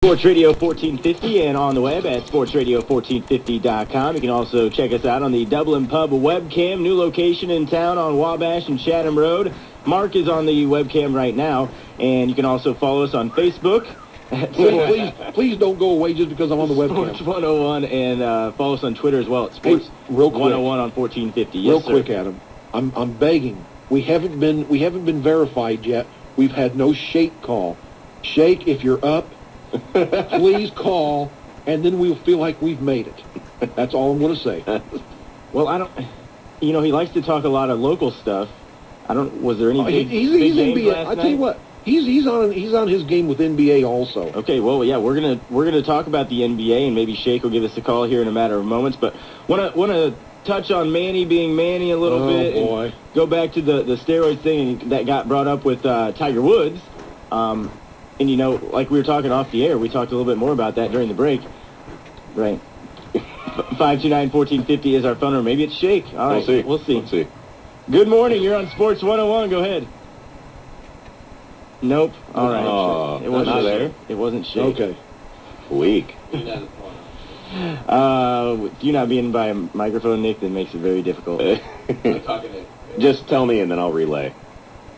Sports Radio 1450 and on the web at sportsradio1450.com. You can also check us out on the Dublin Pub webcam, new location in town on Wabash and Chatham Road. Mark is on the webcam right now, and you can also follow us on Facebook. Please don't go away just because I'm on the webcam. Sports 101, and follow us on Twitter as well at Sports 101 on 1450. Yes, real sir. quick, Adam. I'm begging. We haven't been verified yet. We've had no Shake call. Shake, if you're up, please call, and then we'll feel like we've made it. That's all I'm going to say. Well, I don't. He likes to talk a lot of local stuff. Was there any big he's games NBA. last I tell you night? what, he's on his game with NBA also. Okay, well, yeah, we're gonna talk about the NBA, and maybe Shake will give us a call here in a matter of moments. But want to touch on Manny being Manny a little bit. Oh boy, and go back to the steroid thing that got brought up with Tiger Woods. And like we were talking off the air, we talked a little bit more about that during the break. Right. 529-1450 is our phone number. Maybe it's Shake. All right, we'll see. Let's see. Good morning. You're on Sports 101. Go ahead. Nope. All right. It wasn't there. It wasn't Shake. Okay. Weak. You not being by a microphone, Nick, that makes it very difficult. Just tell me and then I'll relay.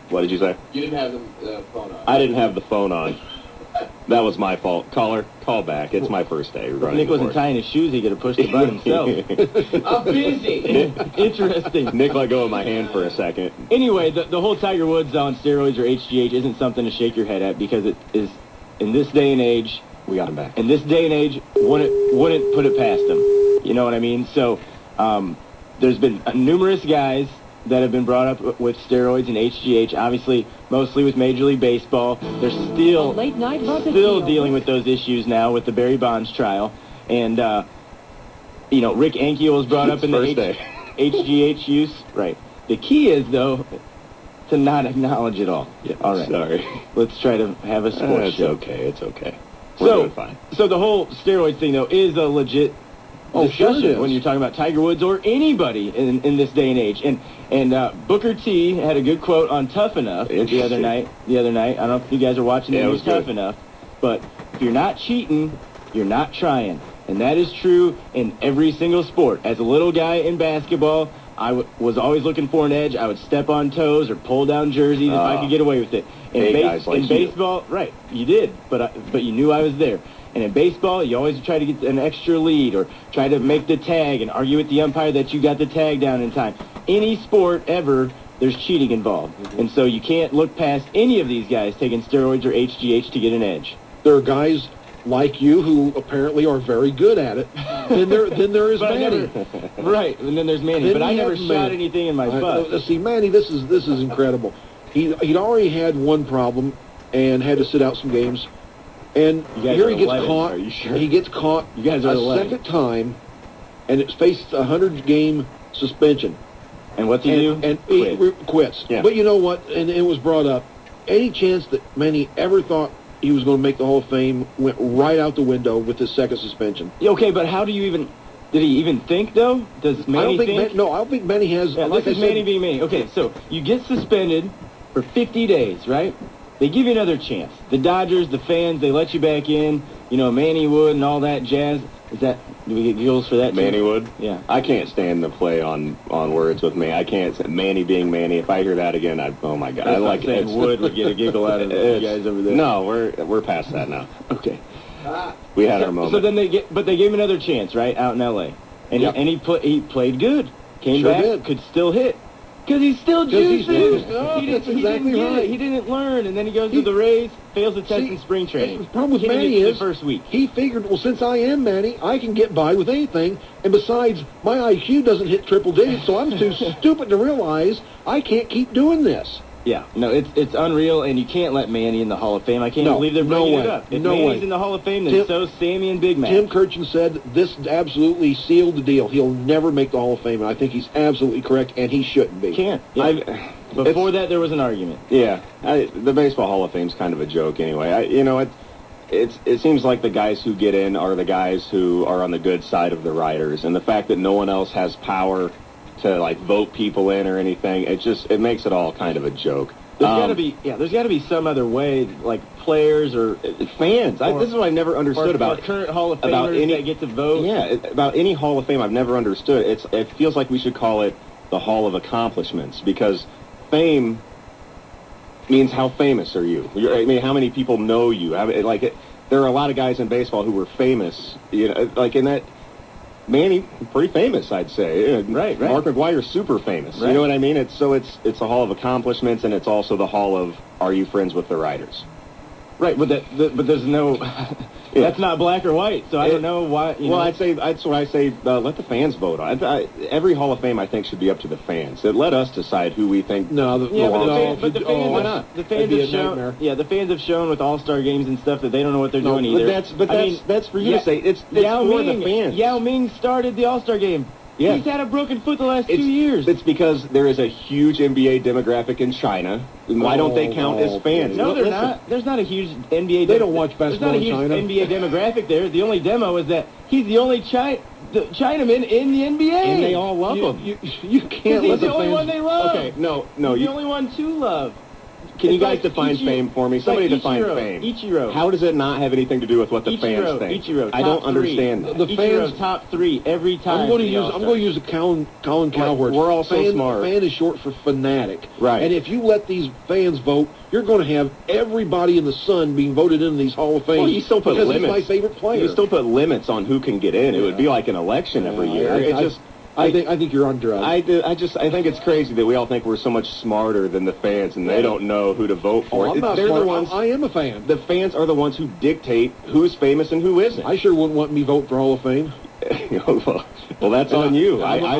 What did you say? You didn't have the phone on. I didn't have the phone on. That was my fault. Caller, call back. It's my first day running. Nick wasn't tying his shoes. He could have pushed the button himself. I'm busy. Interesting. Nick let go of my hand for a second. Anyway, the whole Tiger Woods on steroids or HGH isn't something to shake your head at, because it is, in this day and age, We got him back. in this day and age, wouldn't put it past him. You know what I mean? So there's been numerous guys that have been brought up with steroids and HGH, obviously mostly with Major League Baseball. They're still dealing with those issues now with the Barry Bonds trial. And, Rick Ankiel was brought up in the HGH use. Right. The key is, though, to not acknowledge it all. Yeah, all right. Sorry. Let's try to have a sports show. It's okay. We're doing fine. So the whole steroids thing, though, is a legit discussion sure it is. when you're talking about Tiger Woods or anybody in this day and age. And Booker T had a good quote on Tough Enough the other night. I don't know if you guys are watching the news Tough Enough, but if you're not cheating, you're not trying. And that is true in every single sport. As a little guy in basketball, I was always looking for an edge. I would step on toes or pull down jerseys if I could get away with it. In baseball, right, you did, but you knew I was there. And in baseball, you always try to get an extra lead or try to make the tag and argue with the umpire that you got the tag down in time. Any sport ever, there's cheating involved. Mm-hmm. And so you can't look past any of these guys taking steroids or HGH to get an edge. There are guys like you who apparently are very good at it. Then there is Manny. Right, and then there's Manny. But I never shot anything in my butt. See, Manny, this is incredible. He'd already had one problem and had to sit out some games. And here he gets caught. Are you sure? He gets caught you guys are a second time, and it's faced a 100-game suspension. And what's he do? And he quits. Yeah. But you know what? And it was brought up. Any chance that Manny ever thought he was going to make the Hall of Fame went right out the window with his second suspension. Okay, but how do you even... Did he even think, though? Does Manny think? No, I don't think Manny has... Yeah, like this is Manny being Manny. Okay, so you get suspended for 50 days, right? They give you another chance. The Dodgers, the fans, they let you back in. Manny Wood and all that jazz. Do we get giggles for that too? Manny Wood? Yeah. I can't stand the play on words with me. I can't say Manny being Manny. If I hear that again, oh my God. I like it. Wood would get a giggle out of you guys over there. No, we're past that now. Okay. We had our moment. So then they gave him another chance, right, out in L.A. And he played good. Came back, could still hit. Because he's still juicing. That's exactly right. He didn't learn, and then he goes to the Rays, fails the test in spring training. The problem with Manny is the first week. He figured, well, since I am Manny, I can get by with anything. And besides, my IQ doesn't hit triple digits, so I'm too stupid to realize I can't keep doing this. Yeah, no, it's unreal, and you can't let Manny in the Hall of Fame. I can't believe they're bringing it up. If Manny's in the Hall of Fame, then so's Sammy and Big Mac. Tim Kirchin said this absolutely sealed the deal. He'll never make the Hall of Fame, and I think he's absolutely correct, and he shouldn't be. Can't. Yeah. Before that, there was an argument. Yeah, the Baseball Hall of Fame's kind of a joke anyway. It seems like the guys who get in are the guys who are on the good side of the writers, and the fact that no one else has power to vote people in or anything, it makes it all kind of a joke. There's got to be some other way, like players or fans. This is what I never understood about current Hall of Famers that get to vote. Yeah, about any Hall of Fame, I've never understood. It feels like we should call it the Hall of Accomplishments, because fame means how famous are you? I mean, how many people know you? There are a lot of guys in baseball who were famous, like in that. Manny, pretty famous, I'd say. Right. Mark McGwire's super famous. Right. You know what I mean? It's a Hall of Accomplishments, and it's also the Hall of Are You Friends with the Writers? Right, but there's no. That's not black or white, so I don't know why. I'd say that's what I say. Let the fans vote on. Every Hall of Fame, I think, should be up to the fans. Let us decide who we think. The fans have shown. Nightmare. Yeah, the fans have shown with All-Star games and stuff that they don't know what they're doing either. That's for you to say. It's for the fans. Yao Ming started the All-Star game. Yeah. He's had a broken foot the last 2 years. It's because there is a huge NBA demographic in China. Why don't they count as fans? No, they're not. There's not a huge NBA. They don't watch basketball in China. There's not a huge NBA demographic there. The only demo is that he's the only Chinaman in the NBA. And they all love him. You can't He's let the only one they love. Okay, no. He's the only one to love. Can you guys define fame for me? Somebody define fame. Ichiro. How does it not have anything to do with what the fans think? Ichiro, I don't understand that. The Ichiro, fans top 3 every time. I'm going to use a Colin Cowherd. We're all so smart. Fan is short for fanatic. Right. And if you let these fans vote, you're going to have everybody in the sun being voted into these Hall of Fame. Well, you still put because limits. he's my favorite player. You still put limits on who can get in. It would be like an election every year. I think you're on drugs. I think it's crazy that we all think we're so much smarter than the fans, and they don't know who to vote for. I'm not They're smart. the ones. I am a fan. The fans are the ones who dictate who's famous and who isn't. I sure wouldn't want me vote for Hall of Fame. Well, that's on you. I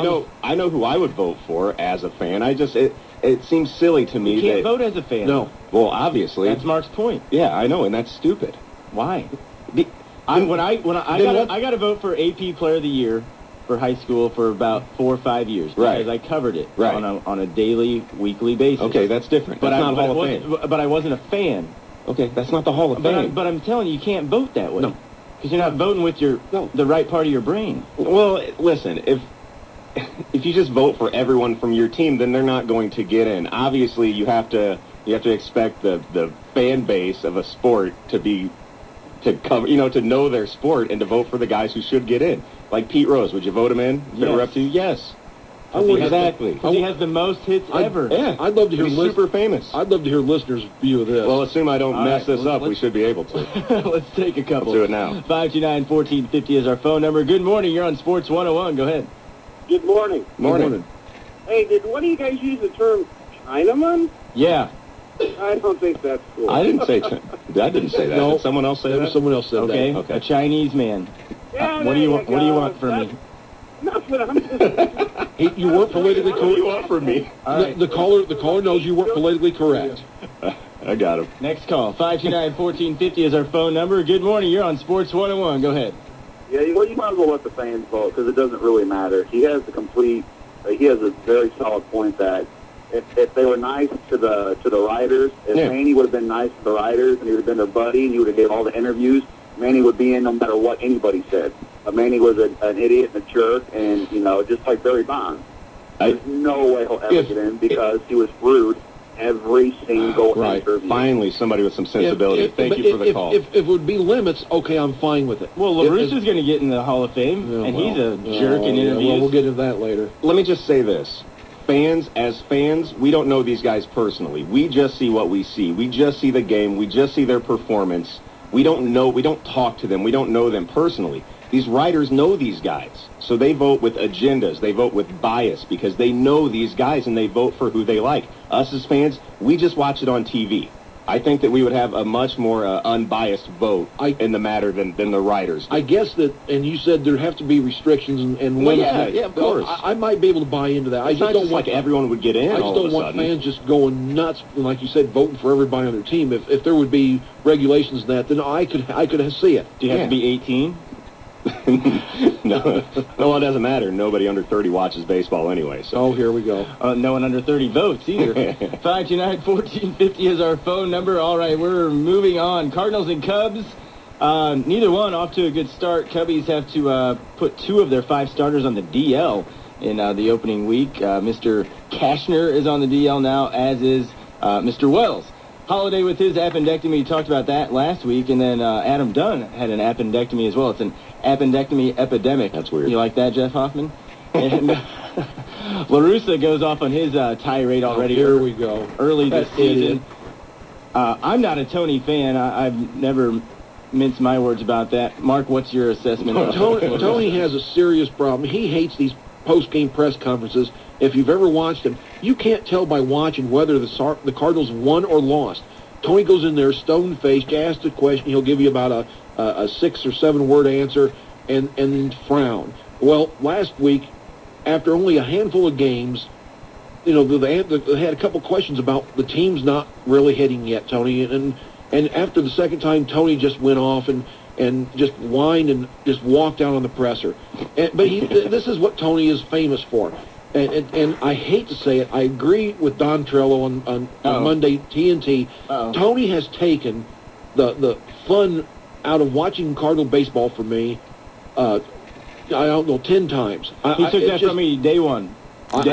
know who I would vote for as a fan. It seems silly to me. You can't vote as a fan. No. Well, obviously. That's Mark's point. Yeah, I know, and that's stupid. Why? I got to vote for AP Player of the Year for high school for about 4 or 5 years because I covered it on a daily, weekly basis. Okay, that's different. That's not Hall of Fame. But I wasn't a fan. Okay, that's not the Hall of Fame. But I'm telling you, you can't vote that way. No. Because you're not voting with the right part of your brain. Well, listen, if you just vote for everyone from your team, then they're not going to get in. Obviously, you have to expect the fan base of a sport to know their sport and to vote for the guys who should get in. Like Pete Rose, would you vote him in if it were up to you? Yes. Exactly. Because he has the most hits ever. Yeah. I'd love to hear He's super famous. I'd love to hear listeners' view of this. Well, assume I don't mess this up. We should be able to. Let's take a couple. Let's do it now. 529-1450 is our phone number. Good morning. You're on Sports 101. Go ahead. Good morning. Morning. Hey, did one of you guys use the term Chinaman? Yeah. I don't think that's cool. I didn't say that. No. Did someone else say that? Someone else said Okay. that. Okay. A Chinese man. Yeah, What do you want from me? Nothing. I'm just... You weren't politically What do you correct. want from me? All right. The caller knows you weren't politically correct. I got him. Next call. 529-1450 is our phone number. Good morning. You're on Sports 101. Go ahead. Yeah, well, you might as well let the fans vote because it doesn't really matter. He has a very solid point that if they were nice to the writers, if Manny would have been nice to the writers and he would have been their buddy and he would have gave all the interviews, Manny would be in no matter what anybody said. Manny was an idiot and a jerk, and just like Barry Bonds, there's no way he'll ever get in because he was rude every single interview. Finally, somebody with some sensibility. Thank you for the call. If it would be limits, okay, I'm fine with it. Well, LaRusso's going to get in the Hall of Fame, he's a jerk in interviews. Well, we'll get into that later. Let me just say this. As fans, we don't know these guys personally. We just see what we see. We just see the game. We just see their performance. We don't talk to them. We don't know them personally. These writers know these guys. So they vote with agendas. They vote with bias because they know these guys and they vote for who they like. Us as fans, we just watch it on TV. I think that we would have a much more unbiased vote in the matter than the writers do. I guess that, and you said there have to be restrictions and limits. Yeah, of course. I might be able to buy into that. It's not just like everyone would get in I just all of don't a want sudden. fans just going nuts, like you said, voting for everybody on their team. If there would be regulations in that, then I could see it. Do you have to be 18? No, it doesn't matter. Nobody under 30 watches baseball anyway. So. Oh, here we go. No one under 30 votes either. 529-1450 is our phone number. All right, we're moving on. Cardinals and Cubs, neither one off to a good start. Cubbies have to put 2 of their 5 starters on the DL in the opening week. Mr. Cashner is on the DL now, as is Mr. Wells. Holiday with his appendectomy. We talked about that last week, and then Adam Dunn had an appendectomy as well. It's an appendectomy epidemic. That's weird. You like that, Jeff Hoffman? And LaRussa goes off on his tirade already. Here we go. Early this That season. idiot. I'm not a Tony fan. I've never minced my words about that. Mark, what's your assessment? of Tony has a serious problem. He hates these post-game press conferences. If you've ever watched him, you can't tell by watching whether the Cardinals won or lost. Tony goes in there stone-faced, asks a question. He'll give you about a 6 or 7 word answer and then frown. Well, last week, after only a handful of games, they had a couple questions about the team's not really hitting yet, Tony. And after the second time, Tony just went off and just whined and just walked out on the presser. But this is what Tony is famous for. And I hate to say it, I agree with Don Trello on Monday TNT. Tony has taken the fun out of watching Cardinal baseball for me. I don't know, 10 times. He took that from me day one.